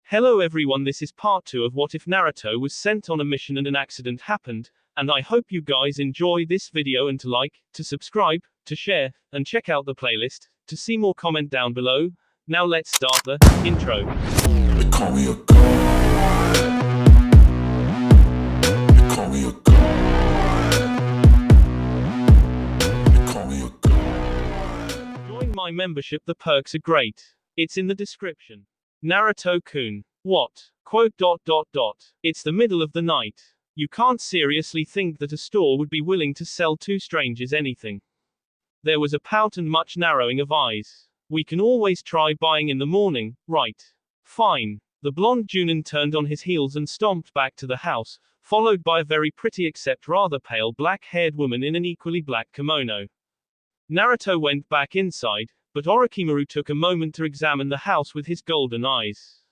Hello everyone, this is part 2 of What If Naruto was sent on a mission and an accident happened, and I hope you guys enjoy this video and to like, to subscribe, to share, and check out the playlist, to see more comment down below. Now let's start the intro. They call me a god. They call me a god. They call me a god. Join my membership, the perks are great. It's in the description. Naruto-kun. What? Quote. It's the middle of the night. You can't seriously think that a store would be willing to sell two strangers anything. There was a pout and much narrowing of eyes. We can always try buying in the morning, right? Fine. The blonde Junin turned on his heels and stomped back to the house, followed by a very pretty except rather pale black-haired woman in an equally black kimono. Naruto went back inside, but Orochimaru took a moment to examine the house with his golden eyes.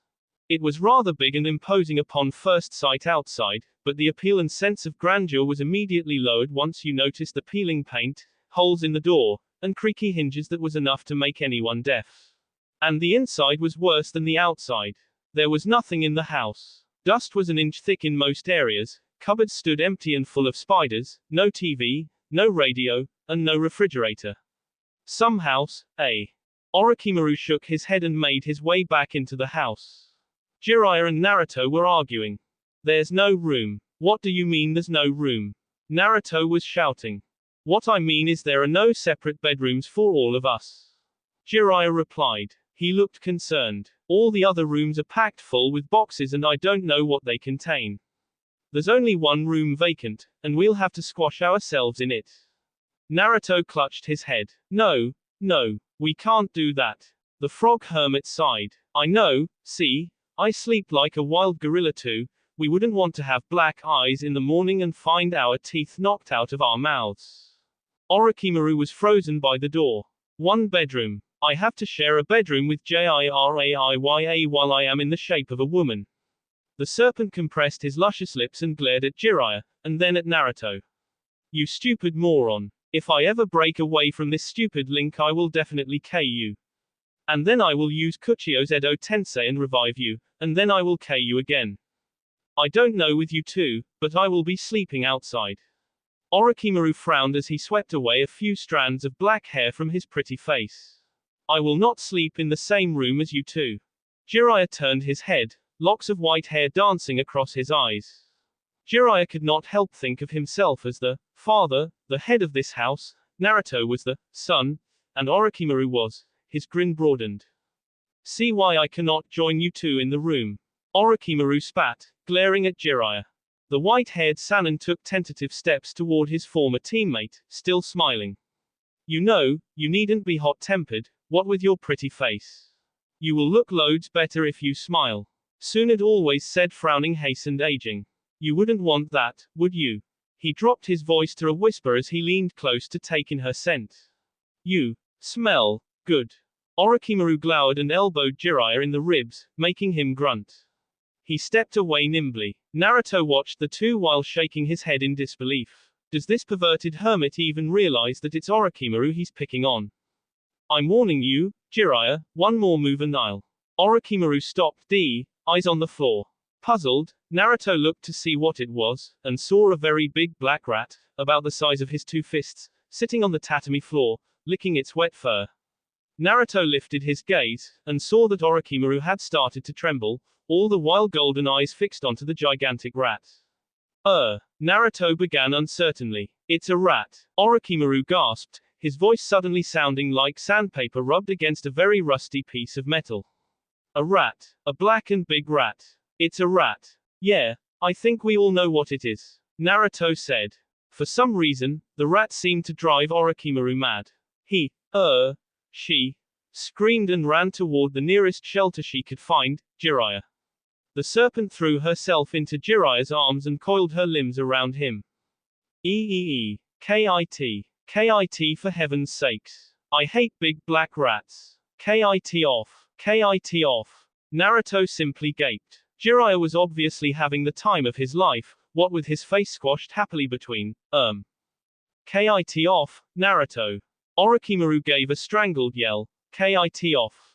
It was rather big and imposing upon first sight outside, but the appeal and sense of grandeur was immediately lowered once you noticed the peeling paint, holes in the door, and creaky hinges that was enough to make anyone deaf. And the inside was worse than the outside. There was nothing in the house. Dust was an inch thick in most areas, cupboards stood empty and full of spiders, no TV, no radio, and no refrigerator. Some house, eh? Orochimaru shook his head and made his way back into the house. Jiraiya and Naruto were arguing. There's no room. What do you mean there's no room? Naruto was shouting. What I mean is there are no separate bedrooms for all of us. Jiraiya replied. He looked concerned. All the other rooms are packed full with boxes and I don't know what they contain. There's only one room vacant, and we'll have to squash ourselves in it. Naruto clutched his head. No, we can't do that. The frog hermit sighed. I know, see, I sleep like a wild gorilla too. We wouldn't want to have black eyes in the morning and find our teeth knocked out of our mouths. Orochimaru was frozen by the door. One bedroom. I have to share a bedroom with Jiraiya while I am in the shape of a woman. The serpent compressed his luscious lips and glared at Jiraiya, and then at Naruto. You stupid moron. If I ever break away from this stupid link I will definitely K you. And then I will use Kuchio's Edo Tensei and revive you, and then I will K you again. I don't know with you two, but I will be sleeping outside. Orochimaru frowned as he swept away a few strands of black hair from his pretty face. I will not sleep in the same room as you two. Jiraiya turned his head, locks of white hair dancing across his eyes. Jiraiya could not help think of himself as the father, the head of this house. Naruto was the son, and Orochimaru was. His grin broadened. See why I cannot join you two in the room. Orochimaru spat, glaring at Jiraiya. The white-haired Sannin took tentative steps toward his former teammate, still smiling. You know, you needn't be hot-tempered, what with your pretty face. You will look loads better if you smile. Tsunade always said frowning hastened aging. You wouldn't want that, would you? He dropped his voice to a whisper as he leaned close to take in her scent. You smell good. Orochimaru glowered and elbowed Jiraiya in the ribs, making him grunt. He stepped away nimbly. Naruto watched the two while shaking his head in disbelief. Does this perverted hermit even realize that it's Orochimaru he's picking on? I'm warning you, Jiraiya, one more move and I'll. Orochimaru stopped, eyes on the floor. Puzzled, Naruto looked to see what it was, and saw a very big black rat, about the size of his two fists, sitting on the tatami floor, licking its wet fur. Naruto lifted his gaze, and saw that Orochimaru had started to tremble, all the while golden eyes fixed onto the gigantic rat. Naruto began uncertainly. It's a rat. Orochimaru gasped, his voice suddenly sounding like sandpaper rubbed against a very rusty piece of metal. A rat. A black and big rat. It's a rat. Yeah, I think we all know what it is. Naruto said. For some reason, the rat seemed to drive Orochimaru mad. She screamed and ran toward the nearest shelter she could find, Jiraiya. The serpent threw herself into Jiraiya's arms and coiled her limbs around him. Kit for heaven's sakes. I hate big black rats. Kit off. Naruto simply gaped. Jiraiya was obviously having the time of his life, what with his face squashed happily between, Kit off, Naruto. Orochimaru gave a strangled yell. Kit off.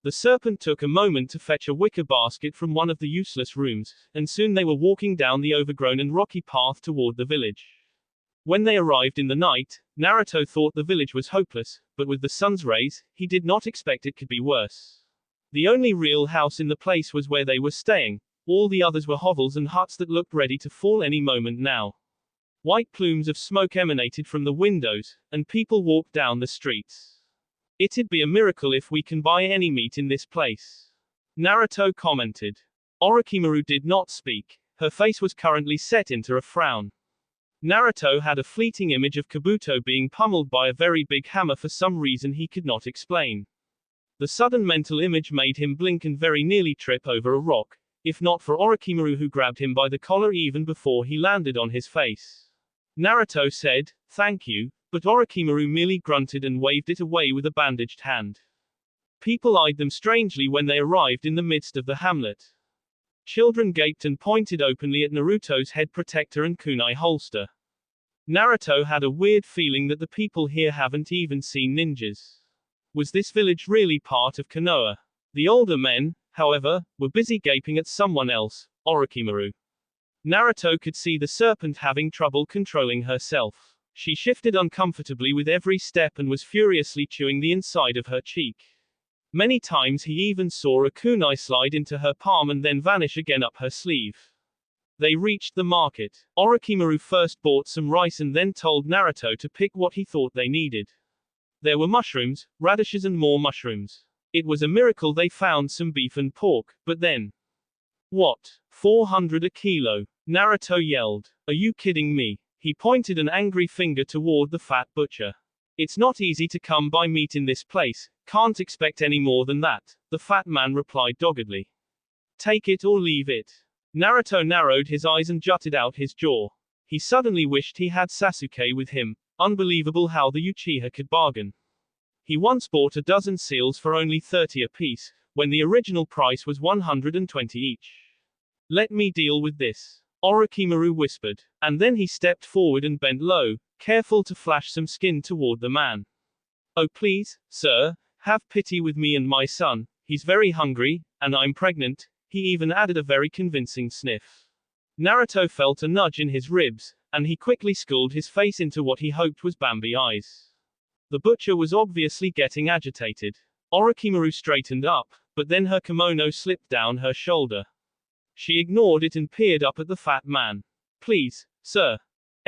The serpent took a moment to fetch a wicker basket from one of the useless rooms, and soon they were walking down the overgrown and rocky path toward the village. When they arrived in the night, Naruto thought the village was hopeless, but with the sun's rays, he did not expect it could be worse. The only real house in the place was where they were staying. All the others were hovels and huts that looked ready to fall any moment now. White plumes of smoke emanated from the windows, and people walked down the streets. It'd be a miracle if we can buy any meat in this place, Naruto commented. Orochimaru did not speak. Her face was currently set into a frown. Naruto had a fleeting image of Kabuto being pummeled by a very big hammer for some reason he could not explain. The sudden mental image made him blink and very nearly trip over a rock, if not for Orochimaru who grabbed him by the collar even before he landed on his face. Naruto said, "Thank you," but Orochimaru merely grunted and waved it away with a bandaged hand. People eyed them strangely when they arrived in the midst of the hamlet. Children gaped and pointed openly at Naruto's head protector and kunai holster. Naruto had a weird feeling that the people here haven't even seen ninjas. Was this village really part of Konoha? The older men, however, were busy gaping at someone else, Orochimaru. Naruto could see the serpent having trouble controlling herself. She shifted uncomfortably with every step and was furiously chewing the inside of her cheek. Many times he even saw a kunai slide into her palm and then vanish again up her sleeve. They reached the market. Orochimaru first bought some rice and then told Naruto to pick what he thought they needed. There were mushrooms, radishes and more mushrooms. It was a miracle they found some beef and pork, but then. What? 400 a kilo? Naruto yelled. Are you kidding me? He pointed an angry finger toward the fat butcher. It's not easy to come by meat in this place, can't expect any more than that, the fat man replied doggedly. Take it or leave it. Naruto narrowed his eyes and jutted out his jaw. He suddenly wished he had Sasuke with him, unbelievable how the Uchiha could bargain. He once bought a dozen seals for only 30 apiece, when the original price was 120 each. Let me deal with this, Orochimaru whispered, and then he stepped forward and bent low, careful to flash some skin toward the man. Oh please, sir, have pity with me and my son, he's very hungry, and I'm pregnant, he even added a very convincing sniff. Naruto felt a nudge in his ribs, and he quickly schooled his face into what he hoped was Bambi eyes. The butcher was obviously getting agitated. Orochimaru straightened up, but then her kimono slipped down her shoulder. She ignored it and peered up at the fat man. Please, sir.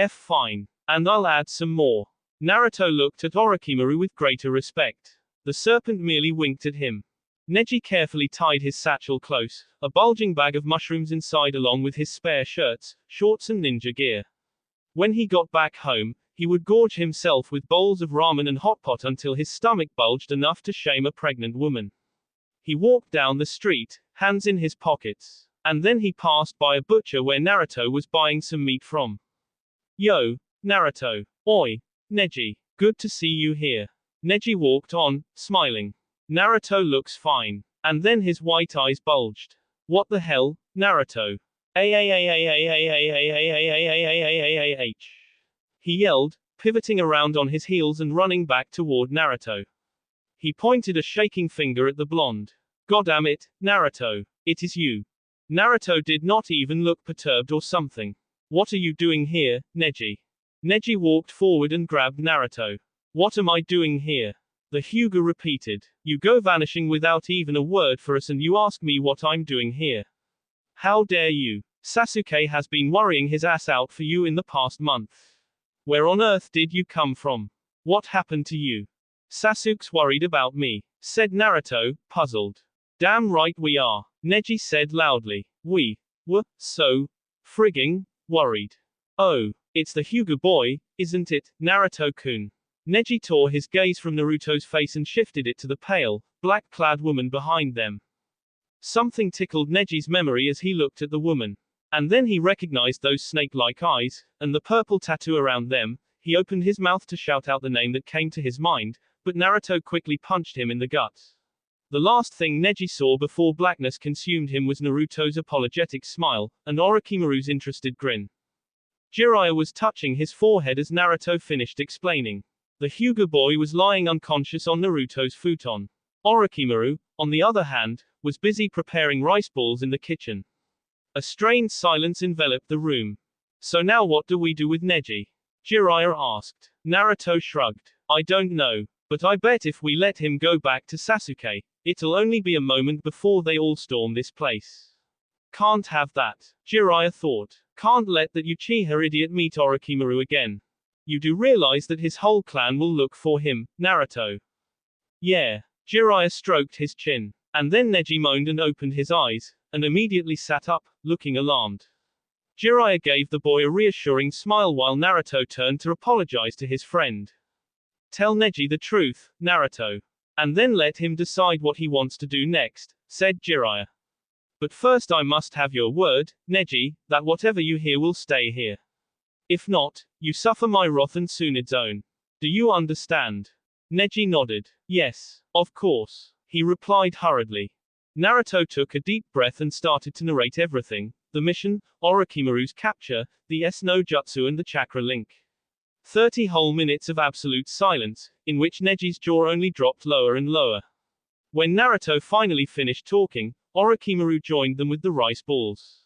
Fine. And I'll add some more. Naruto looked at Orochimaru with greater respect. The serpent merely winked at him. Neji carefully tied his satchel close, a bulging bag of mushrooms inside along with his spare shirts, shorts and ninja gear. When he got back home, he would gorge himself with bowls of ramen and hot pot until his stomach bulged enough to shame a pregnant woman. He walked down the street, hands in his pockets. And then he passed by a butcher where Naruto was buying some meat from. Yo, Naruto. Oi, Neji. Good to see you here. Neji walked on, smiling. Naruto looks fine. And then his white eyes bulged. What the hell, Naruto? He yelled, pivoting around on his heels and running back toward Naruto. He pointed a shaking finger at the blonde. Goddamn it, Naruto. It is you. Naruto did not even look perturbed or something. What are you doing here, Neji? Neji walked forward and grabbed Naruto. What am I doing here? The Hyuga repeated. You go vanishing without even a word for us and you ask me what I'm doing here. How dare you? Sasuke has been worrying his ass out for you in the past month. Where on earth did you come from? What happened to you? Sasuke's worried about me, said Naruto, puzzled. Damn right we are, Neji said loudly. We were so frigging worried. Oh, it's the Hyuga boy, isn't it, Naruto-kun? Neji tore his gaze from Naruto's face and shifted it to the pale, black-clad woman behind them. Something tickled Neji's memory as he looked at the woman. And then he recognized those snake-like eyes, and the purple tattoo around them. He opened his mouth to shout out the name that came to his mind, but Naruto quickly punched him in the gut. The last thing Neji saw before blackness consumed him was Naruto's apologetic smile, and Orochimaru's interested grin. Jiraiya was touching his forehead as Naruto finished explaining. The Hyuga boy was lying unconscious on Naruto's futon. Orochimaru, on the other hand, was busy preparing rice balls in the kitchen. A strained silence enveloped the room. So now what do we do with Neji? Jiraiya asked. Naruto shrugged. I don't know, but I bet if we let him go back to Sasuke, it'll only be a moment before they all storm this place. Can't have that, Jiraiya thought. Can't let that Uchiha idiot meet Orochimaru again. You do realize that his whole clan will look for him, Naruto. Yeah. Jiraiya stroked his chin. And then Neji moaned and opened his eyes, and immediately sat up, looking alarmed. Jiraiya gave the boy a reassuring smile while Naruto turned to apologize to his friend. Tell Neji the truth, Naruto. And then let him decide what he wants to do next, said Jiraiya. But first I must have your word, Neji, that whatever you hear will stay here. If not, you suffer my wrath and soon its own. Do you understand? Neji nodded. Yes, of course, he replied hurriedly. Naruto took a deep breath and started to narrate everything: the mission, Orochimaru's capture, the S-no jutsu and the chakra link. 30 whole minutes of absolute silence, in which Neji's jaw only dropped lower and lower. When Naruto finally finished talking, Orochimaru joined them with the rice balls.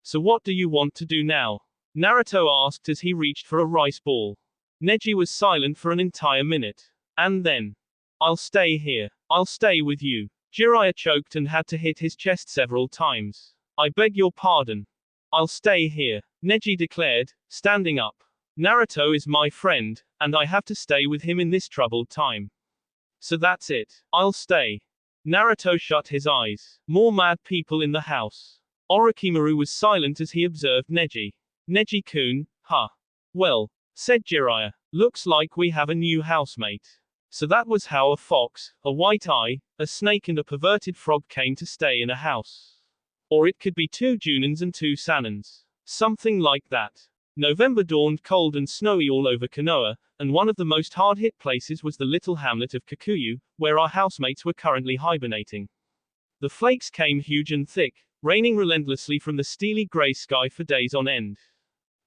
So what do you want to do now? Naruto asked as he reached for a rice ball. Neji was silent for an entire minute. And then, I'll stay here. I'll stay with you. Jiraiya choked and had to hit his chest several times. I beg your pardon. I'll stay here, Neji declared, standing up. Naruto is my friend, and I have to stay with him in this troubled time. So that's it. I'll stay. Naruto shut his eyes. More mad people in the house. Orochimaru was silent as he observed Neji. Neji-kun, huh? Well, said Jiraiya, looks like we have a new housemate. So that was how a fox, a white eye, a snake and a perverted frog came to stay in a house. Or it could be 2 Junins and 2 Sanins. Something like that. November dawned cold and snowy all over Konoha, and one of the most hard-hit places was the little hamlet of Kikuyu, where our housemates were currently hibernating. The flakes came huge and thick, raining relentlessly from the steely gray sky for days on end.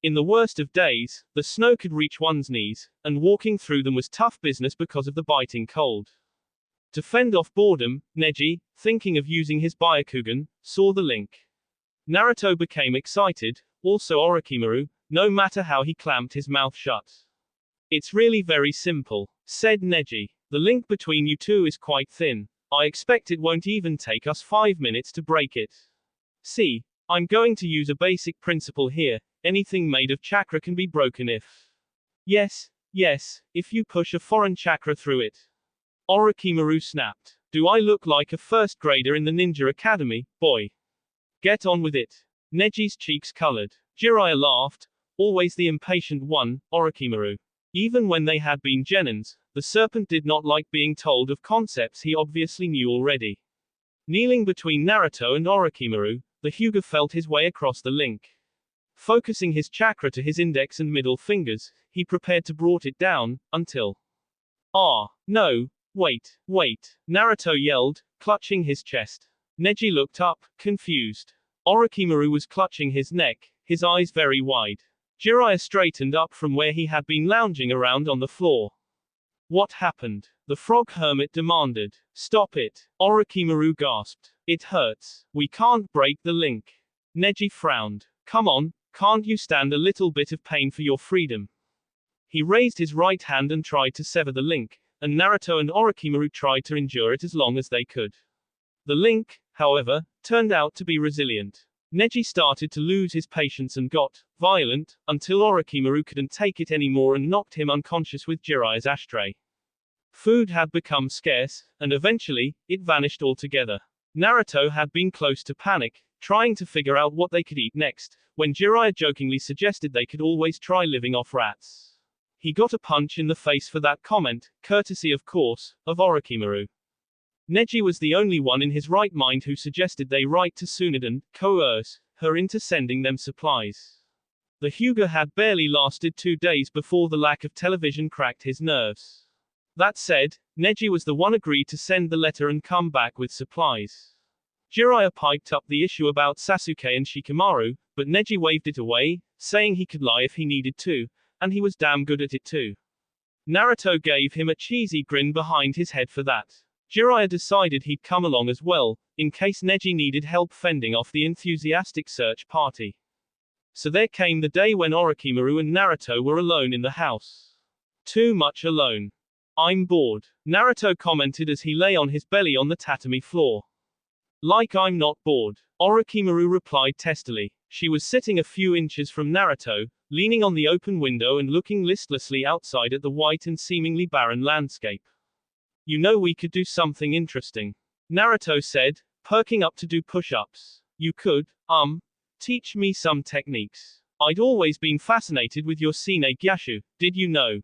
In the worst of days, the snow could reach one's knees, and walking through them was tough business because of the biting cold. To fend off boredom, Neji, thinking of using his Byakugan, saw the link. Naruto became excited, also Orochimaru, no matter how he clamped his mouth shut. It's really very simple, said Neji. The link between you two is quite thin. I expect it won't even take us 5 minutes to break it. See, I'm going to use a basic principle here. Anything made of chakra can be broken if. Yes, if you push a foreign chakra through it. Orochimaru snapped. Do I look like a first grader in the ninja academy, boy? Get on with it. Neji's cheeks colored. Jiraiya laughed. Always the impatient one, Orochimaru. Even when they had been genins, the serpent did not like being told of concepts he obviously knew already. Kneeling between Naruto and Orochimaru, the Hyuga felt his way across the link. Focusing his chakra to his index and middle fingers, he prepared to brought it down, until. No, wait, Naruto yelled, clutching his chest. Neji looked up, confused. Orochimaru was clutching his neck, his eyes very wide. Jiraiya straightened up from where he had been lounging around on the floor. What happened? The frog hermit demanded. Stop it, Orochimaru gasped. It hurts. We can't break the link. Neji frowned. Come on, can't you stand a little bit of pain for your freedom? He raised his right hand and tried to sever the link, and Naruto and Orochimaru tried to endure it as long as they could. The link, however, turned out to be resilient. Neji started to lose his patience and got violent, until Orochimaru couldn't take it anymore and knocked him unconscious with Jiraiya's ashtray. Food had become scarce, and eventually, it vanished altogether. Naruto had been close to panic, trying to figure out what they could eat next, when Jiraiya jokingly suggested they could always try living off rats. He got a punch in the face for that comment, courtesy of course, of Orochimaru. Neji was the only one in his right mind who suggested they write to Tsunade and coerce her into sending them supplies. The Hyuga had barely lasted 2 days before the lack of television cracked his nerves. That said, Neji was the one agreed to send the letter and come back with supplies. Jiraiya piped up the issue about Sasuke and Shikamaru, but Neji waved it away, saying he could lie if he needed to, and he was damn good at it too. Naruto gave him a cheesy grin behind his head for that. Jiraiya decided he'd come along as well, in case Neji needed help fending off the enthusiastic search party. So there came the day when Orochimaru and Naruto were alone in the house. Too much alone. I'm bored, Naruto commented as he lay on his belly on the tatami floor. Like I'm not bored, Orochimaru replied testily. She was sitting a few inches from Naruto, leaning on the open window and looking listlessly outside at the white and seemingly barren landscape. You know, we could do something interesting, Naruto said, perking up to do push-ups. You could, teach me some techniques. I'd always been fascinated with your Sine Gyashu, did you know?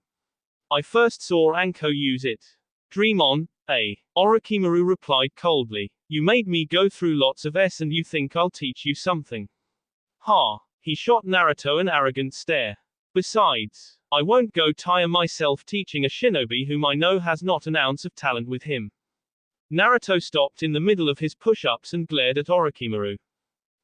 I first saw Anko use it. Dream on, eh? Orochimaru replied coldly. You made me go through lots of S and you think I'll teach you something? Ha! He shot Naruto an arrogant stare. Besides, I won't go tire myself teaching a shinobi whom I know has not an ounce of talent with him. Naruto stopped in the middle of his push-ups and glared at Orochimaru.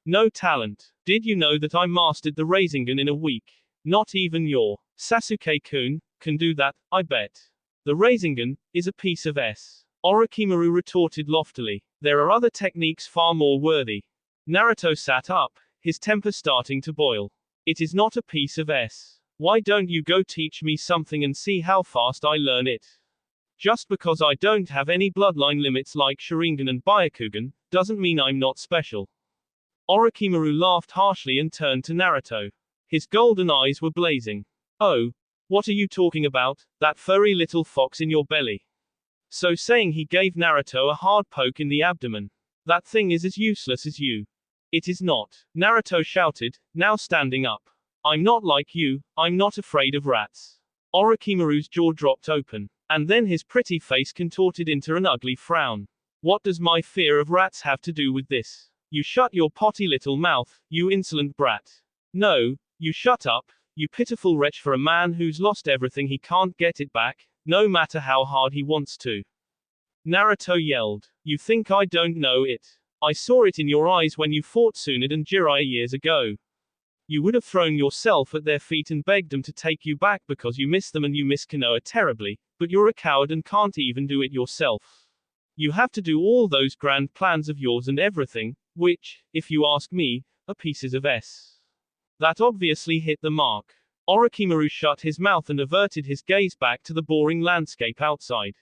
No talent. Did you know that I mastered the Rasengan in a week? Not even your Sasuke-kun can do that, I bet. The Rasengan is a piece of S. Orochimaru retorted loftily. There are other techniques far more worthy. Naruto sat up, his temper starting to boil. It is not a piece of S. Why don't you go teach me something and see how fast I learn it? Just because I don't have any bloodline limits like Sharingan and Byakugan, doesn't mean I'm not special. Orochimaru laughed harshly and turned to Naruto. His golden eyes were blazing. Oh, what are you talking about, that furry little fox in your belly? So saying, he gave Naruto a hard poke in the abdomen. That thing is as useless as you. It is not, Naruto shouted, now standing up. I'm not like you, I'm not afraid of rats. Orochimaru's jaw dropped open, and then his pretty face contorted into an ugly frown. What does my fear of rats have to do with this? You shut your potty little mouth, you insolent brat. No, you shut up, you pitiful wretch. For a man who's lost everything, he can't get it back, no matter how hard he wants to. Naruto yelled. You think I don't know it? I saw it in your eyes when you fought Tsunade and Jiraiya years ago. You would have thrown yourself at their feet and begged them to take you back because you miss them and you miss Konoha terribly, but you're a coward and can't even do it yourself. You have to do all those grand plans of yours and everything, which, if you ask me, are pieces of S. That obviously hit the mark. Orochimaru shut his mouth and averted his gaze back to the boring landscape outside.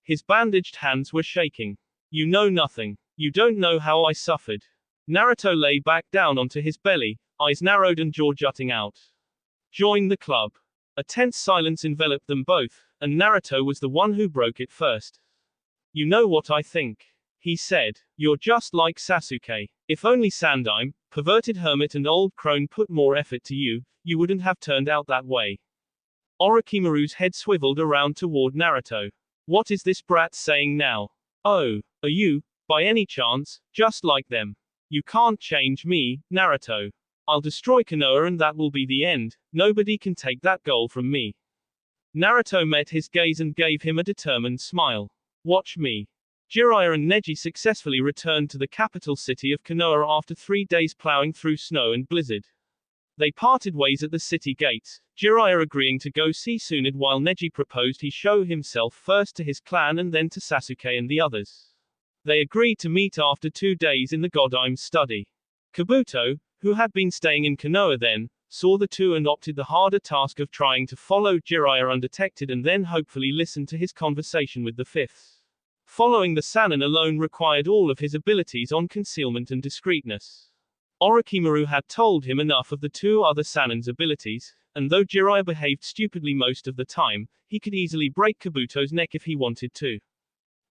His bandaged hands were shaking. You know nothing. You don't know how I suffered. Naruto lay back down onto his belly, eyes narrowed and jaw jutting out. Join the club. A tense silence enveloped them both, and Naruto was the one who broke it first. You know what I think? He said. You're just like Sasuke. If only Sandaime, perverted hermit and old crone put more effort to you, you wouldn't have turned out that way. Orochimaru's head swiveled around toward Naruto. What is this brat saying now? Oh, are you, by any chance, just like them? You can't change me, Naruto. I'll destroy Konoha and that will be the end. Nobody can take that goal from me. Naruto met his gaze and gave him a determined smile. Watch me. Jiraiya and Neji successfully returned to the capital city of Konoha after 3 days plowing through snow and blizzard. They parted ways at the city gates, Jiraiya agreeing to go see Tsunade while Neji proposed he show himself first to his clan and then to Sasuke and the others. They agreed to meet after 2 days in the Godaime's study. Kabuto, who had been staying in Konoha then, saw the two and opted the harder task of trying to follow Jiraiya undetected and then hopefully listen to his conversation with the fifth. Following the Sannin alone required all of his abilities on concealment and discreetness. Orochimaru had told him enough of the 2 other Sannin's abilities, and though Jiraiya behaved stupidly most of the time, he could easily break Kabuto's neck if he wanted to.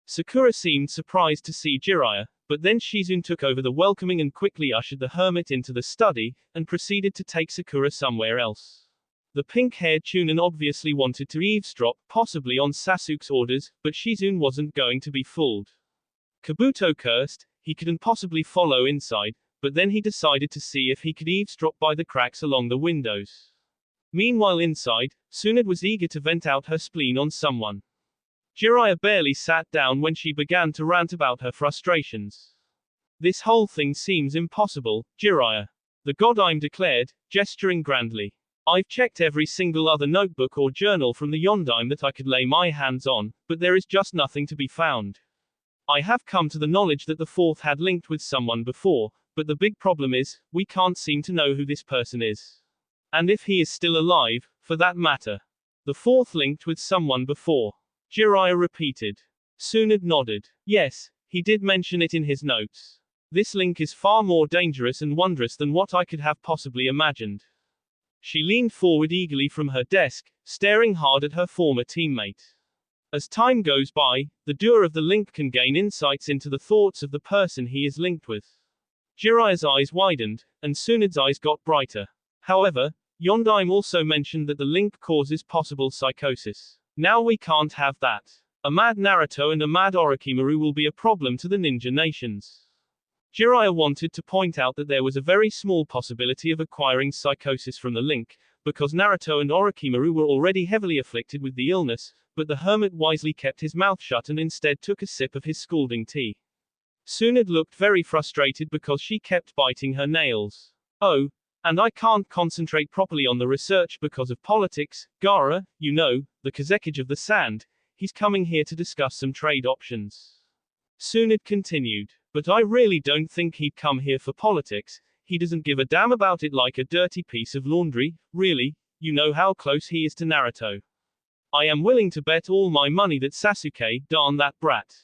Sakura seemed surprised to see Jiraiya, but then Shizune took over the welcoming and quickly ushered the hermit into the study, and proceeded to take Sakura somewhere else. The pink-haired Chunin obviously wanted to eavesdrop, possibly on Sasuke's orders, but Shizune wasn't going to be fooled. Kabuto cursed, he couldn't possibly follow inside, but then he decided to see if he could eavesdrop by the cracks along the windows. Meanwhile inside, Tsunade was eager to vent out her spleen on someone. Jiraiya barely sat down when she began to rant about her frustrations. This whole thing seems impossible, Jiraiya. The Godaime declared, gesturing grandly. I've checked every single other notebook or journal from the Yondaime that I could lay my hands on, but there is just nothing to be found. I have come to the knowledge that the fourth had linked with someone before, but the big problem is, we can't seem to know who this person is. And if he is still alive, for that matter. The fourth linked with someone before. Jiraiya repeated. Tsunade nodded. Yes, he did mention it in his notes. This link is far more dangerous and wondrous than what I could have possibly imagined. She leaned forward eagerly from her desk, staring hard at her former teammate. As time goes by, the doer of the link can gain insights into the thoughts of the person he is linked with. Jiraiya's eyes widened, and Tsunade's eyes got brighter. However, Yondaime also mentioned that the link causes possible psychosis. Now we can't have that. A mad Naruto and a mad Orochimaru will be a problem to the ninja nations. Jiraiya wanted to point out that there was a very small possibility of acquiring psychosis from the link, because Naruto and Orochimaru were already heavily afflicted with the illness, but the hermit wisely kept his mouth shut and instead took a sip of his scalding tea. Tsunade looked very frustrated because she kept biting her nails. Oh, and I can't concentrate properly on the research because of politics. Gaara, you know, the Kazekage of the Sand, he's coming here to discuss some trade options. Tsunade continued. But I really don't think he'd come here for politics. He doesn't give a damn about it like a dirty piece of laundry, really. You know how close he is to Naruto. I am willing to bet all my money that Sasuke, darn that brat,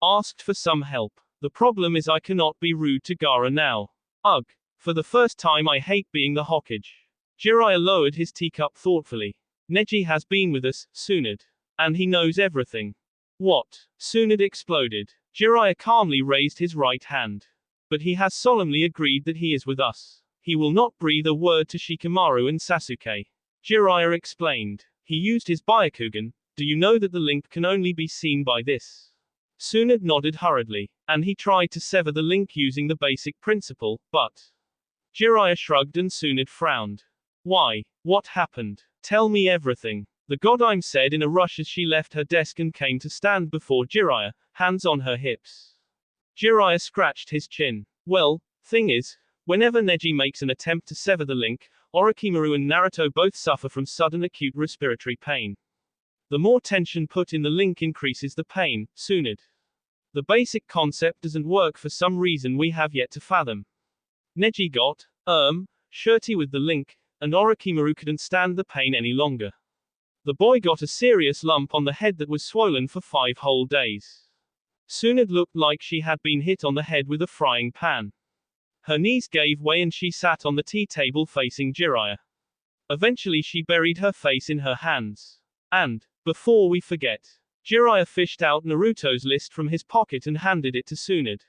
asked for some help. The problem is I cannot be rude to Gaara now. Ugh. For the first time I hate being the Hokage. Jiraiya lowered his teacup thoughtfully. Neji has been with us, Tsunade. And he knows everything. What? Tsunade exploded. Jiraiya calmly raised his right hand. But he has solemnly agreed that he is with us. He will not breathe a word to Shikamaru and Sasuke. Jiraiya explained. He used his Byakugan. Do you know that the link can only be seen by this? Tsunade nodded hurriedly. And he tried to sever the link using the basic principle, but... Jiraiya shrugged and Tsunade frowned. Why? What happened? Tell me everything. The Godime said in a rush as she left her desk and came to stand before Jiraiya, hands on her hips. Jiraiya scratched his chin. Well, thing is, whenever Neji makes an attempt to sever the link, Orochimaru and Naruto both suffer from sudden acute respiratory pain. The more tension put in the link increases the pain, Tsunade. The basic concept doesn't work for some reason we have yet to fathom. Neji got, shirty with the link, and Orochimaru couldn't stand the pain any longer. The boy got a serious lump on the head that was swollen for 5 whole days. Tsunade looked like she had been hit on the head with a frying pan. Her knees gave way and she sat on the tea table facing Jiraiya. Eventually she buried her face in her hands. And, before we forget, Jiraiya fished out Naruto's list from his pocket and handed it to Tsunade.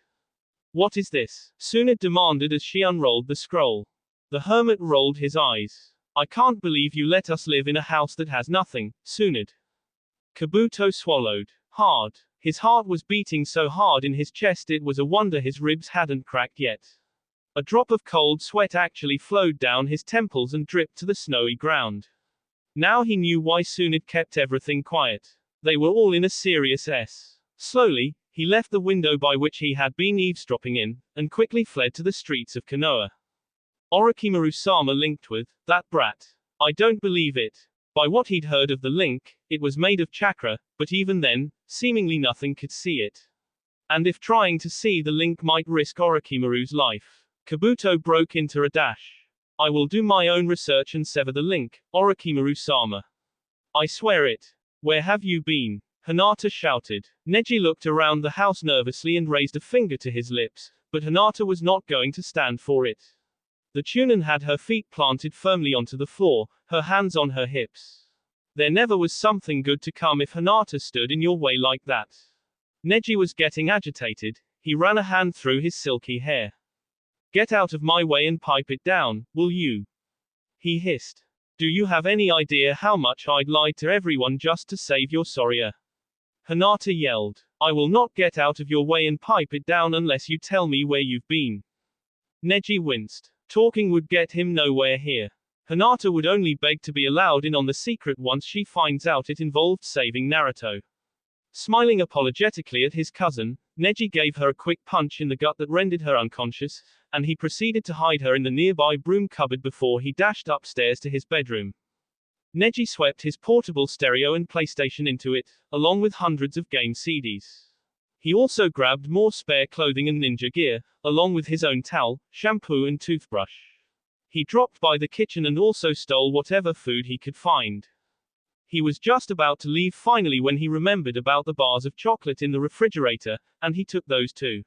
What is this? Tsunade demanded as she unrolled the scroll. The hermit rolled his eyes. I can't believe you let us live in a house that has nothing, Tsunade. Kabuto swallowed hard. His heart was beating so hard in his chest it was a wonder his ribs hadn't cracked yet. A drop of cold sweat actually flowed down his temples and dripped to the snowy ground. Now he knew why Tsunade kept everything quiet. They were all in a serious mess. Slowly, he left the window by which he had been eavesdropping in, and quickly fled to the streets of Konoha. Orochimaru-sama linked with that brat. I don't believe it. By what he'd heard of the link, it was made of chakra, but even then, seemingly nothing could see it. And if trying to see the link might risk Orochimaru's life. Kabuto broke into a dash. I will do my own research and sever the link, Orochimaru-sama. I swear it. Where have you been? Hinata shouted. Neji looked around the house nervously and raised a finger to his lips, but Hinata was not going to stand for it. The Chunin had her feet planted firmly onto the floor, her hands on her hips. There never was something good to come if Hinata stood in your way like that. Neji was getting agitated. He ran a hand through his silky hair. Get out of my way and pipe it down, will you? He hissed. Do you have any idea how much I'd lied to everyone just to save your Sorya? Hinata yelled. I will not get out of your way and pipe it down unless you tell me where you've been. Neji winced. Talking would get him nowhere here. Hinata would only beg to be allowed in on the secret once she finds out it involved saving Naruto. Smiling apologetically at his cousin, Neji gave her a quick punch in the gut that rendered her unconscious, and he proceeded to hide her in the nearby broom cupboard before he dashed upstairs to his bedroom. Neji swept his portable stereo and PlayStation into it, along with hundreds of game CDs. He also grabbed more spare clothing and ninja gear, along with his own towel, shampoo and toothbrush. He dropped by the kitchen and also stole whatever food he could find. He was just about to leave finally when he remembered about the bars of chocolate in the refrigerator, and he took those too.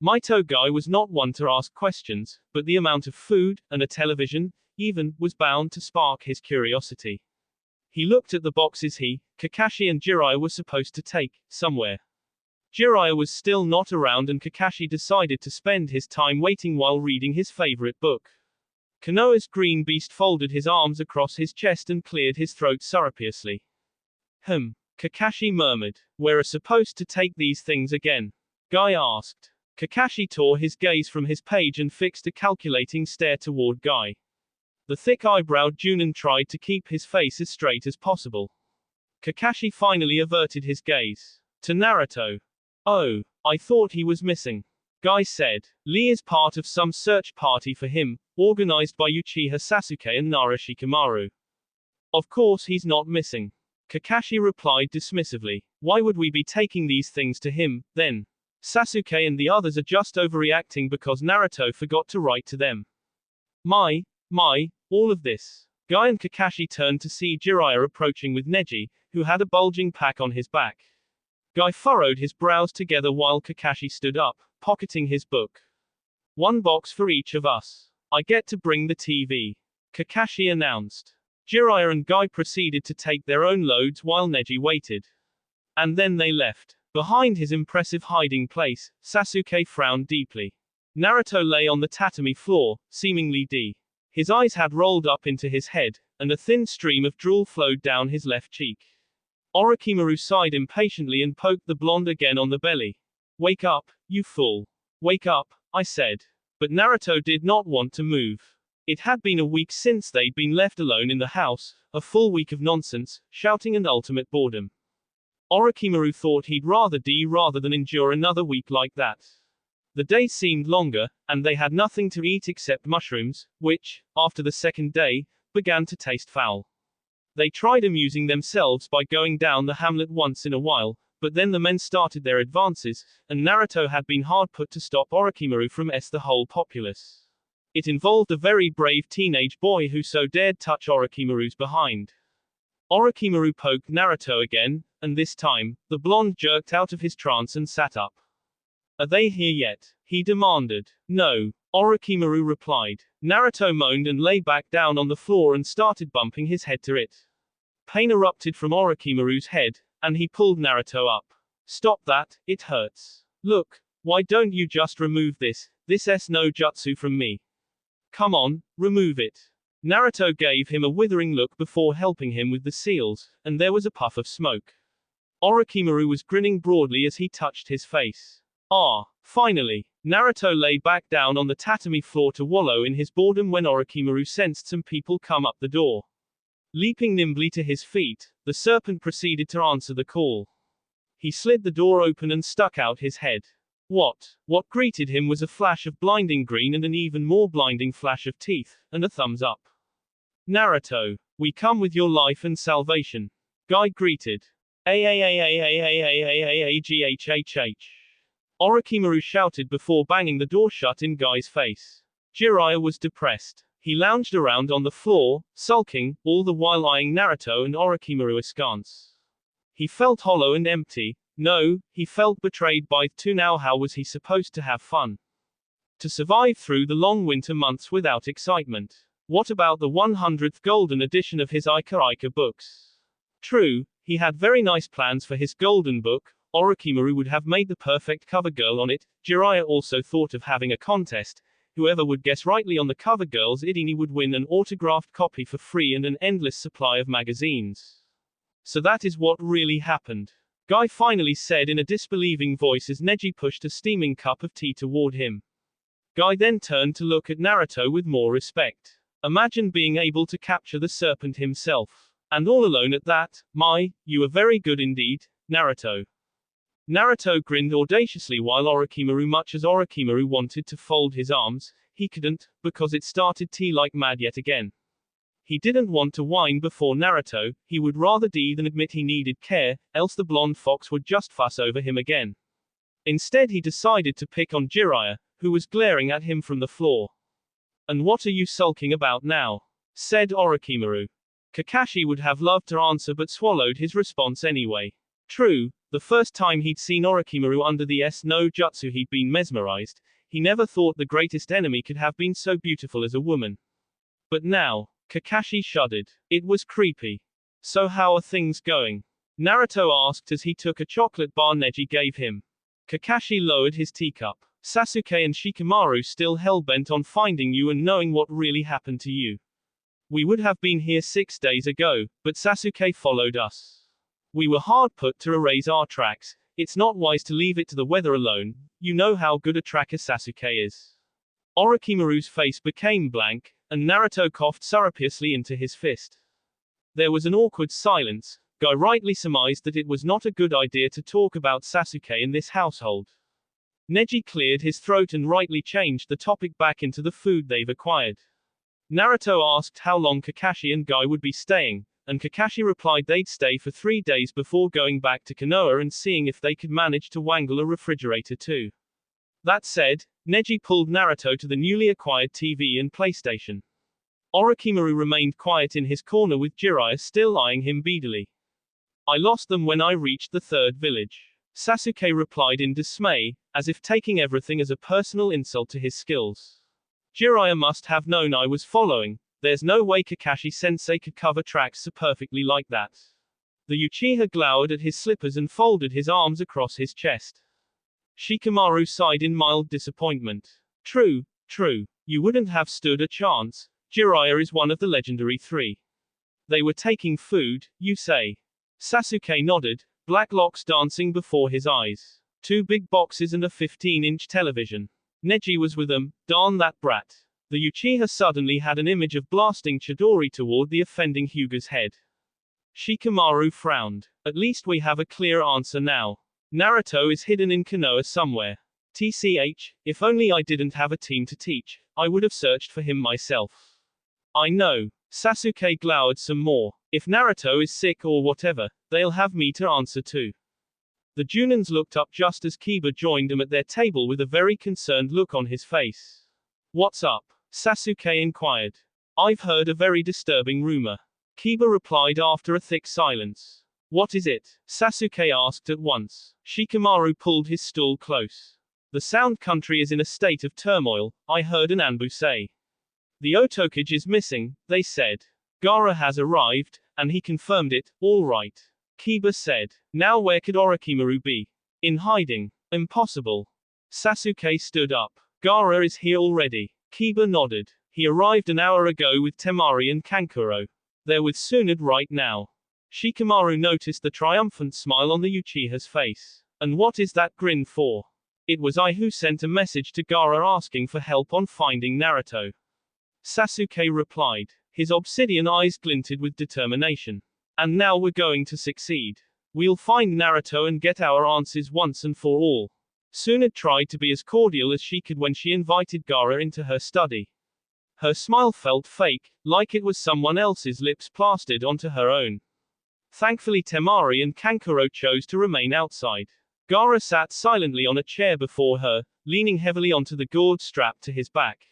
Mito Guy was not one to ask questions, but the amount of food, and a television, even, was bound to spark his curiosity. He looked at the boxes he, Kakashi and Jiraiya were supposed to take, somewhere. Jiraiya was still not around and Kakashi decided to spend his time waiting while reading his favorite book. Konoha's green beast folded his arms across his chest and cleared his throat surreptitiously. Kakashi murmured. We're supposed to take these things again? Guy asked. Kakashi tore his gaze from his page and fixed a calculating stare toward Guy. The thick-eyebrowed Junin tried to keep his face as straight as possible. Kakashi finally averted his gaze. To Naruto. Oh, I thought he was missing. Guy said. Lee is part of some search party for him, organized by Uchiha Sasuke and Nara Shikamaru. Of course he's not missing. Kakashi replied dismissively. Why would we be taking these things to him, then? Sasuke and the others are just overreacting because Naruto forgot to write to them. All of this. Guy and Kakashi turned to see Jiraiya approaching with Neji, who had a bulging pack on his back. Guy furrowed his brows together while Kakashi stood up, pocketing his book. One box for each of us. I get to bring the TV. Kakashi announced. Jiraiya and Guy proceeded to take their own loads while Neji waited. And then they left. Behind his impressive hiding place, Sasuke frowned deeply. Naruto lay on the tatami floor, seemingly dead. His eyes had rolled up into his head, and a thin stream of drool flowed down his left cheek. Orochimaru sighed impatiently and poked the blonde again on the belly. Wake up, you fool. Wake up, I said. But Naruto did not want to move. It had been a week since they'd been left alone in the house, a full week of nonsense, shouting and ultimate boredom. Orochimaru thought he'd rather die rather than endure another week like that. The day seemed longer, and they had nothing to eat except mushrooms, which, after the second day, began to taste foul. They tried amusing themselves by going down the hamlet once in a while, but then the men started their advances, and Naruto had been hard put to stop Orochimaru from the whole populace. It involved a very brave teenage boy who so dared touch Orochimaru's behind. Orochimaru poked Naruto again, and this time, the blonde jerked out of his trance and sat up. Are they here yet? He demanded. No, Orochimaru replied. Naruto moaned and lay back down on the floor and started bumping his head to it. Pain erupted from Orochimaru's head, and he pulled Naruto up. Stop that, it hurts. Look, why don't you just remove this no jutsu from me? Come on, remove it. Naruto gave him a withering look before helping him with the seals, and there was a puff of smoke. Orochimaru was grinning broadly as he touched his face. Finally. Naruto lay back down on the tatami floor to wallow in his boredom when Orochimaru sensed some people come up the door. Leaping nimbly to his feet, the serpent proceeded to answer the call. He slid the door open and stuck out his head. What greeted him was a flash of blinding green and an even more blinding flash of teeth, and a thumbs up. Naruto, we come with your life and salvation. Guy greeted. Aagh. Orochimaru shouted before banging the door shut in Guy's face. Jiraiya was depressed. He lounged around on the floor, sulking, all the while eyeing Naruto and Orochimaru askance. He felt hollow and empty. No, he felt betrayed by two. Now how was he supposed to have fun? To survive through the long winter months without excitement? What about the 100th golden edition of his Ika books? True, he had very nice plans for his golden book. Orochimaru would have made the perfect cover girl on it. Jiraiya also thought of having a contest. Whoever would guess rightly on the cover girl's idini would win an autographed copy for free and an endless supply of magazines. So that is what really happened. Guy finally said in a disbelieving voice as Neji pushed a steaming cup of tea toward him. Guy then turned to look at Naruto with more respect. Imagine being able to capture the serpent himself. And all alone at that. You are very good indeed, Naruto. Naruto grinned audaciously while much as Orochimaru wanted to fold his arms, he couldn't, because it started tea like mad yet again. He didn't want to whine before Naruto, he would rather die than admit he needed care, else the blonde fox would just fuss over him again. Instead he decided to pick on Jiraiya, who was glaring at him from the floor. "And what are you sulking about now?" said Orochimaru. Kakashi would have loved to answer but swallowed his response anyway. True, the first time he'd seen Orochimaru under the no jutsu he'd been mesmerized. He never thought the greatest enemy could have been so beautiful as a woman. But now, Kakashi shuddered. It was creepy. "So how are things going?" Naruto asked as he took a chocolate bar Neji gave him. Kakashi lowered his teacup. "Sasuke and Shikamaru still hell-bent on finding you and knowing what really happened to you. We would have been here 6 days ago, but Sasuke followed us. We were hard put to erase our tracks. It's not wise to leave it to the weather alone. You know how good a tracker Sasuke is." Orochimaru's face became blank, and Naruto coughed surreptitiously into his fist. There was an awkward silence. Guy rightly surmised that it was not a good idea to talk about Sasuke in this household. Neji cleared his throat and rightly changed the topic back into the food they've acquired. Naruto asked how long Kakashi and Guy would be staying, and Kakashi replied they'd stay for 3 days before going back to Konoha and seeing if they could manage to wangle a refrigerator too. That said, Neji pulled Naruto to the newly acquired TV and PlayStation. Orochimaru remained quiet in his corner with Jiraiya still eyeing him beadily. "I lost them when I reached the 3rd village," Sasuke replied in dismay, as if taking everything as a personal insult to his skills. "Jiraiya must have known I was following. There's no way Kakashi-sensei could cover tracks so perfectly like that." The Uchiha glowered at his slippers and folded his arms across his chest. Shikamaru sighed in mild disappointment. True. You wouldn't have stood a chance. Jiraiya is one of the legendary 3. They were taking food, you say? Sasuke nodded, black locks dancing before his eyes. 2 big boxes and a 15-inch television. Neji was with them, darn that brat. The Uchiha suddenly had an image of blasting Chidori toward the offending Hyuga's head. Shikamaru frowned. "At least we have a clear answer now. Naruto is hidden in Konoha somewhere. TCH, if only I didn't have a team to teach, I would have searched for him myself." "I know." Sasuke glowered some more. "If Naruto is sick or whatever, they'll have me to answer to." The Junins looked up just as Kiba joined them at their table with a very concerned look on his face. "What's up?" Sasuke inquired. "I've heard a very disturbing rumor." Kiba replied after a thick silence. "What is it?" Sasuke asked at once. Shikamaru pulled his stool close. "The Sound Country is in a state of turmoil, I heard an Anbu say. The Otokage is missing, they said. Gaara has arrived, and he confirmed it, all right." Kiba said. "Now where could Orochimaru be?" "In hiding." "Impossible." Sasuke stood up. "Gaara is here already." Kiba nodded. "He arrived an hour ago with Temari and Kankuro. They're with Tsunade right now." Shikamaru noticed the triumphant smile on the Uchiha's face. "And what is that grin for?" "It was I who sent a message to Gaara asking for help on finding Naruto." Sasuke replied. His obsidian eyes glinted with determination. "And now we're going to succeed. We'll find Naruto and get our answers once and for all." Tsunade tried to be as cordial as she could when she invited Gaara into her study. Her smile felt fake, like it was someone else's lips plastered onto her own. Thankfully Temari and Kankuro chose to remain outside. Gaara sat silently on a chair before her, leaning heavily onto the gourd strapped to his back.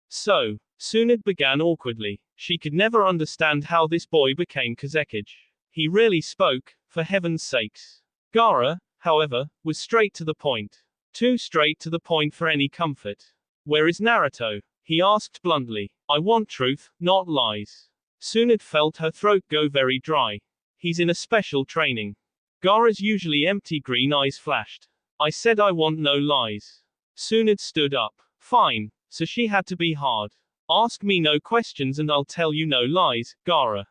"So," Tsunade began awkwardly. She could never understand how this boy became Kazekage. He rarely spoke, for heaven's sakes. Gaara, however, was straight to the point. Too straight to the point for any comfort. "Where is Naruto?" he asked bluntly. "I want truth, not lies." Tsunade felt her throat go very dry. "He's in a special training." Gaara's usually empty green eyes flashed. "I said I want no lies." Tsunade stood up. "Fine, so she had to be hard. Ask me no questions and I'll tell you no lies, Gaara."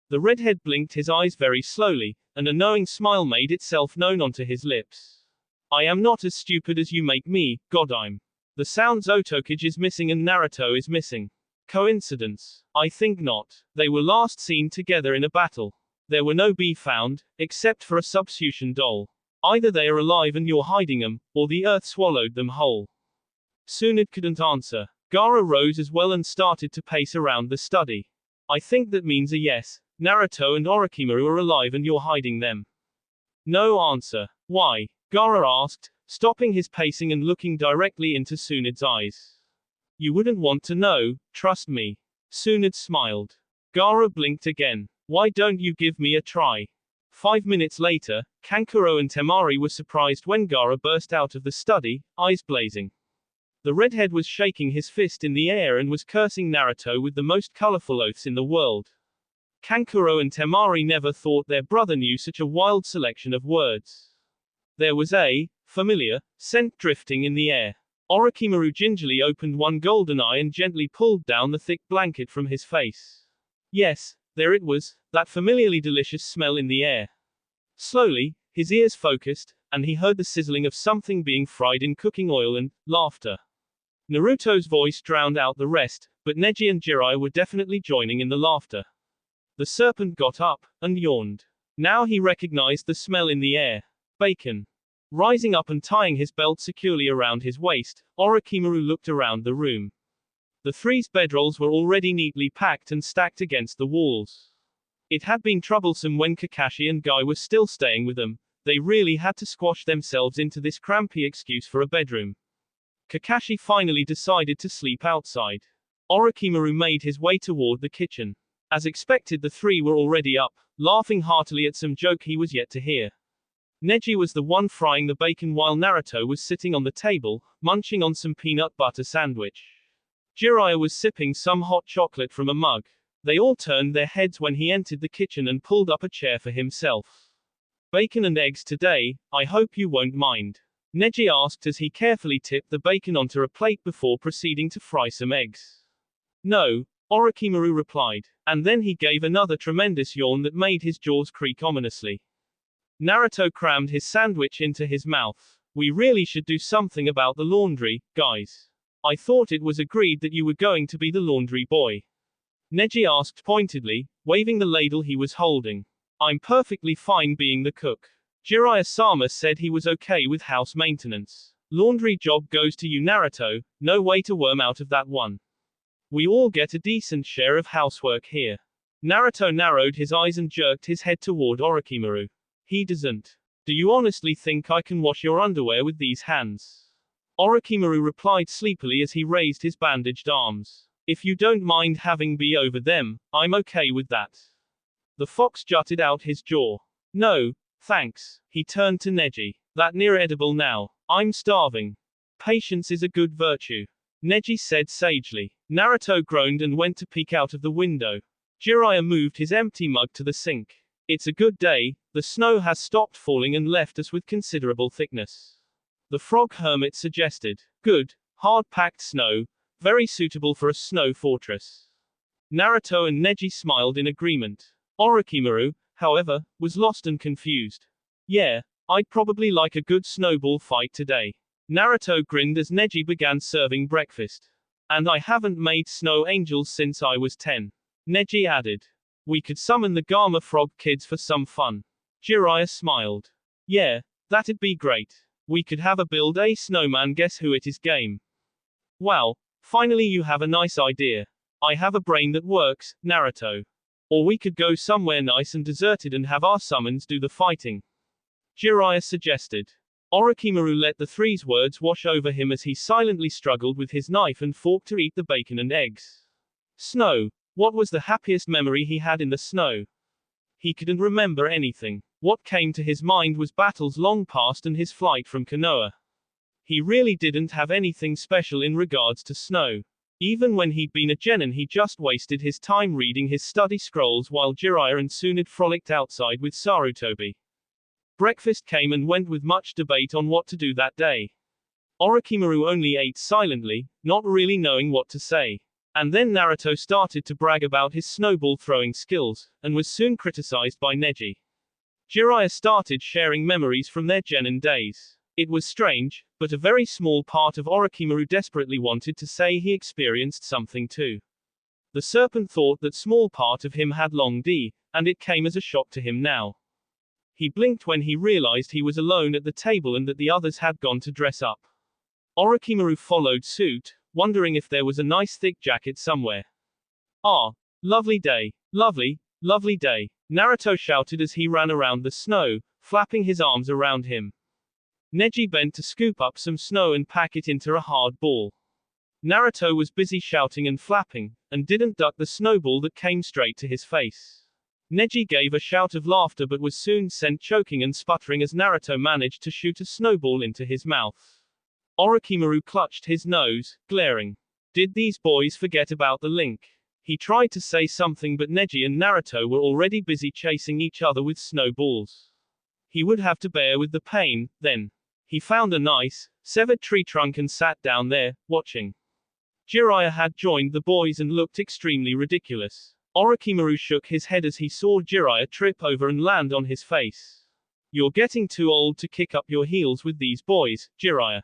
The redhead blinked his eyes very slowly, and a knowing smile made itself known onto his lips. "I am not as stupid as you make me, Godime. The Sound's Otokage is missing and Naruto is missing. Coincidence? I think not. They were last seen together in a battle. There were no be found, except for a substitution doll. Either they are alive and you're hiding them, or the earth swallowed them whole." Tsunade couldn't answer. Gaara rose as well and started to pace around the study. "I think that means a yes. Naruto and Orochimaru are alive and you're hiding them." No answer. "Why?" Gaara asked, stopping his pacing and looking directly into Tsunde's eyes. You wouldn't want to know, trust me. Tsunade smiled. Gaara blinked again. Why don't you give me a try? 5 minutes later, Kankuro and Temari were surprised when Gaara burst out of the study, eyes blazing. The redhead was shaking his fist in the air and was cursing Naruto with the most colorful oaths in the world. Kankuro and Temari never thought their brother knew such a wild selection of words. There was a familiar scent drifting in the air. Orochimaru gingerly opened one golden eye and gently pulled down the thick blanket from his face. Yes, there it was, that familiarly delicious smell in the air. Slowly, his ears focused, and he heard the sizzling of something being fried in cooking oil and laughter. Naruto's voice drowned out the rest, but Neji and Jiraiya were definitely joining in the laughter. The serpent got up and yawned. Now he recognized the smell in the air. Bacon. Rising up and tying his belt securely around his waist, Orochimaru looked around the room. The three's bedrolls were already neatly packed and stacked against the walls. It had been troublesome when Kakashi and Guy were still staying with them. They really had to squash themselves into this crampy excuse for a bedroom. Kakashi finally decided to sleep outside. Orochimaru made his way toward the kitchen. As expected, the three were already up, laughing heartily at some joke he was yet to hear. Neji was the one frying the bacon while Naruto was sitting on the table, munching on some peanut butter sandwich. Jiraiya was sipping some hot chocolate from a mug. They all turned their heads when he entered the kitchen and pulled up a chair for himself. Bacon and eggs today, I hope you won't mind. Neji asked as he carefully tipped the bacon onto a plate before proceeding to fry some eggs. No, Orochimaru replied, and then he gave another tremendous yawn that made his jaws creak ominously. Naruto crammed his sandwich into his mouth. We really should do something about the laundry, guys. I thought it was agreed that you were going to be the laundry boy. Neji asked pointedly, waving the ladle he was holding. I'm perfectly fine being the cook. Jiraiya-sama said he was okay with house maintenance. Laundry job goes to you, Naruto, no way to worm out of that one. We all get a decent share of housework here. Naruto narrowed his eyes and jerked his head toward Orochimaru. He doesn't. Do you honestly think I can wash your underwear with these hands? Orochimaru replied sleepily as he raised his bandaged arms. If you don't mind having me over them, I'm okay with that. The fox jutted out his jaw. No, thanks. He turned to Neji. That near edible now. I'm starving. Patience is a good virtue. Neji said sagely. Naruto groaned and went to peek out of the window. Jiraiya moved his empty mug to the sink. It's a good day, the snow has stopped falling and left us with considerable thickness. The frog hermit suggested. Good, hard-packed snow, very suitable for a snow fortress. Naruto and Neji smiled in agreement. Orochimaru, however, was lost and confused. Yeah, I'd probably like a good snowball fight today. Naruto grinned as Neji began serving breakfast. And I haven't made snow angels since I was 10. Neji added. We could summon the Gama Frog kids for some fun. Jiraiya smiled. Yeah, that'd be great. We could have a build a snowman guess who it is game. Wow, finally you have a nice idea. I have a brain that works, Naruto. Or we could go somewhere nice and deserted and have our summons do the fighting. Jiraiya suggested. Orochimaru let the three's words wash over him as he silently struggled with his knife and fork to eat the bacon and eggs. Snow. What was the happiest memory he had in the snow? He couldn't remember anything. What came to his mind was battles long past and his flight from Konoha. He really didn't have anything special in regards to snow. Even when he'd been a genin, he just wasted his time reading his study scrolls while Jiraiya and Tsunade frolicked outside with Sarutobi. Breakfast came and went with much debate on what to do that day. Orochimaru only ate silently, not really knowing what to say. And then Naruto started to brag about his snowball throwing skills, and was soon criticized by Neji. Jiraiya started sharing memories from their genin days. It was strange, but a very small part of Orochimaru desperately wanted to say he experienced something too. The serpent thought that small part of him had long D, and it came as a shock to him now. He blinked when he realized he was alone at the table and that the others had gone to dress up. Orochimaru followed suit, wondering if there was a nice thick jacket somewhere. Ah, lovely day. Lovely, lovely day. Naruto shouted as he ran around the snow, flapping his arms around him. Neji bent to scoop up some snow and pack it into a hard ball. Naruto was busy shouting and flapping, and didn't duck the snowball that came straight to his face. Neji gave a shout of laughter but was soon sent choking and sputtering as Naruto managed to shoot a snowball into his mouth. Orochimaru clutched his nose, glaring. Did these boys forget about the link? He tried to say something but Neji and Naruto were already busy chasing each other with snowballs. He would have to bear with the pain, then. He found a nice, severed tree trunk and sat down there, watching. Jiraiya had joined the boys and looked extremely ridiculous. Orochimaru shook his head as he saw Jiraiya trip over and land on his face. You're getting too old to kick up your heels with these boys, Jiraiya.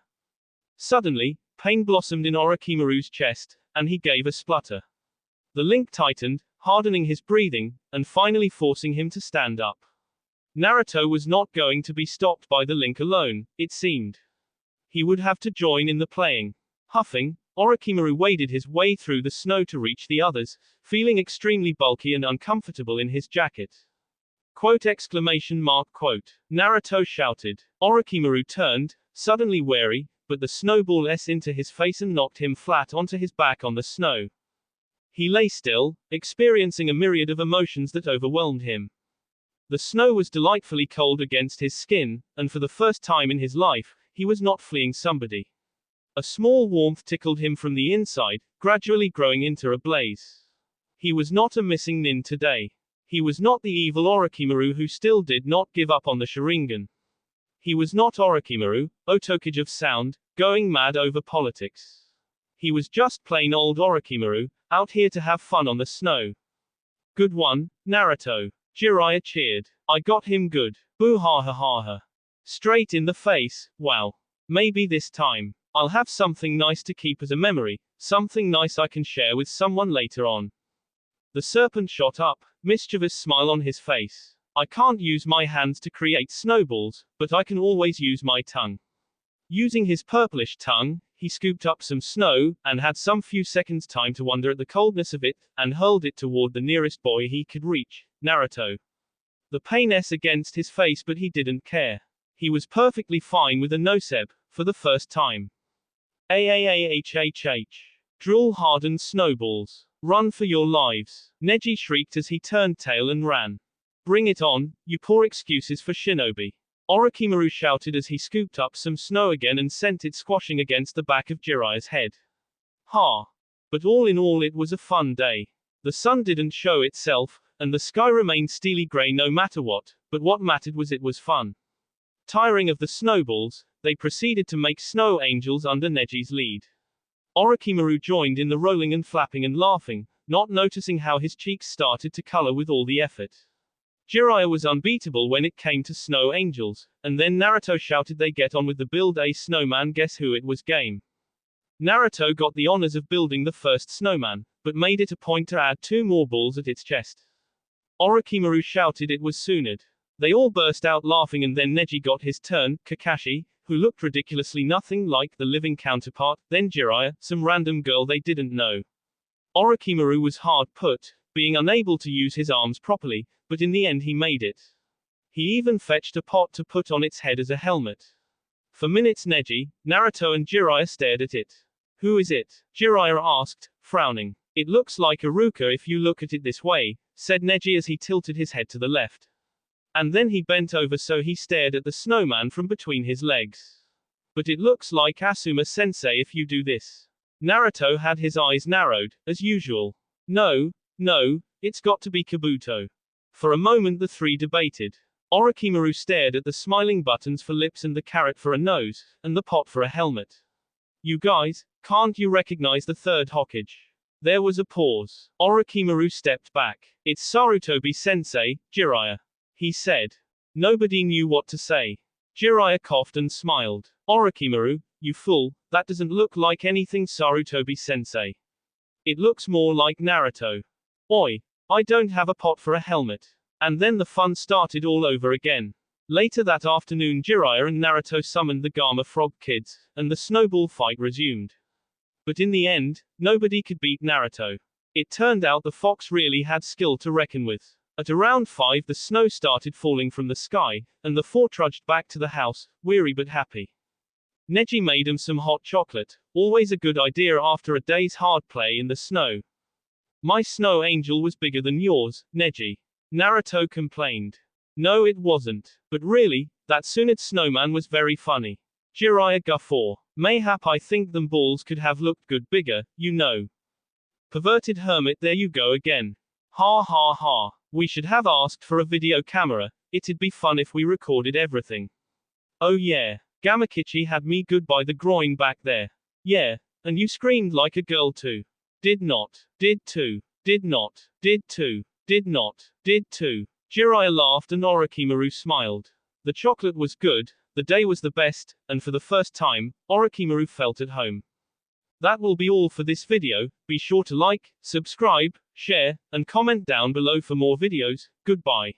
Suddenly, pain blossomed in Orochimaru's chest, and he gave a splutter. The link tightened, hardening his breathing, and finally forcing him to stand up. Naruto was not going to be stopped by the link alone, it seemed. He would have to join in the playing. Huffing, Orochimaru waded his way through the snow to reach the others, feeling extremely bulky and uncomfortable in his jacket. Quote! Naruto shouted. Orochimaru turned, suddenly wary, but the snowball into his face and knocked him flat onto his back on the snow. He lay still, experiencing a myriad of emotions that overwhelmed him. The snow was delightfully cold against his skin, and for the first time in his life, he was not fleeing somebody. A small warmth tickled him from the inside, gradually growing into a blaze. He was not a missing nin today. He was not the evil Orochimaru who still did not give up on the Sharingan. He was not Orochimaru, Otokage of sound, going mad over politics. He was just plain old Orochimaru, out here to have fun on the snow. Good one, Naruto. Jiraiya cheered. I got him good. Boo ha ha ha ha. Straight in the face, wow. Maybe this time. I'll have something nice to keep as a memory, something nice I can share with someone later on. The serpent shot up, mischievous smile on his face. I can't use my hands to create snowballs, but I can always use my tongue. Using his purplish tongue, he scooped up some snow, and had some few seconds time to wonder at the coldness of it, and hurled it toward the nearest boy he could reach, Naruto. The pain against his face but he didn't care. He was perfectly fine with a noseb, for the first time. Drool-hardened snowballs. Run for your lives. Neji shrieked as he turned tail and ran. Bring it on, you poor excuses for shinobi. Orochimaru shouted as he scooped up some snow again and sent it squashing against the back of Jiraiya's head. Ha! But all in all it was a fun day. The sun didn't show itself, and the sky remained steely gray no matter what, but what mattered was it was fun. Tiring of the snowballs, they proceeded to make snow angels under Neji's lead. Orochimaru joined in the rolling and flapping and laughing, not noticing how his cheeks started to color with all the effort. Jiraiya was unbeatable when it came to snow angels, and then Naruto shouted they get on with the build a snowman guess who it was game. Naruto got the honors of building the first snowman, but made it a point to add 2 more balls at its chest. Orochimaru shouted it was Tsunade. They all burst out laughing and then Neji got his turn, Kakashi, who looked ridiculously nothing like the living counterpart, then Jiraiya, some random girl they didn't know. Orochimaru was hard put, being unable to use his arms properly, but in the end he made it. He even fetched a pot to put on its head as a helmet. For minutes Neji, Naruto and Jiraiya stared at it. Who is it? Jiraiya asked, frowning. It looks like Iruka if you look at it this way, said Neji as he tilted his head to the left. And then he bent over so he stared at the snowman from between his legs. But it looks like Asuma-sensei if you do this. Naruto had his eyes narrowed, as usual. No, it's got to be Kabuto. For a moment the three debated. Orochimaru stared at the smiling buttons for lips and the carrot for a nose, and the pot for a helmet. You guys, can't you recognize the third Hokage? There was a pause. Orochimaru stepped back. It's Sarutobi-sensei, Jiraiya. He said. Nobody knew what to say. Jiraiya coughed and smiled. Orochimaru, you fool, that doesn't look like anything Sarutobi-sensei. It looks more like Naruto. Oi, I don't have a pot for a helmet. And then the fun started all over again. Later that afternoon Jiraiya and Naruto summoned the Gamma Frog Kids, and the snowball fight resumed. But in the end, nobody could beat Naruto. It turned out the fox really had skill to reckon with. At around 5 the snow started falling from the sky, and the four trudged back to the house, weary but happy. Neji made him some hot chocolate, always a good idea after a day's hard play in the snow. My snow angel was bigger than yours, Neji. Naruto complained. No it wasn't. But really, that Tsunade snowman was very funny. Jiraiya guffaw. Mayhap I think them balls could have looked good bigger, you know. Perverted hermit there you go again. Ha ha ha. We should have asked for a video camera, it'd be fun if we recorded everything. Oh yeah. Gamakichi had me good by the groin back there. Yeah. And you screamed like a girl too. Did not. Did too. Did not. Did too. Did not. Did too. Jiraiya laughed and Orochimaru smiled. The chocolate was good, the day was the best, and for the first time, Orochimaru felt at home. That will be all for this video. Be sure to like, subscribe, share, and comment down below for more videos. Goodbye.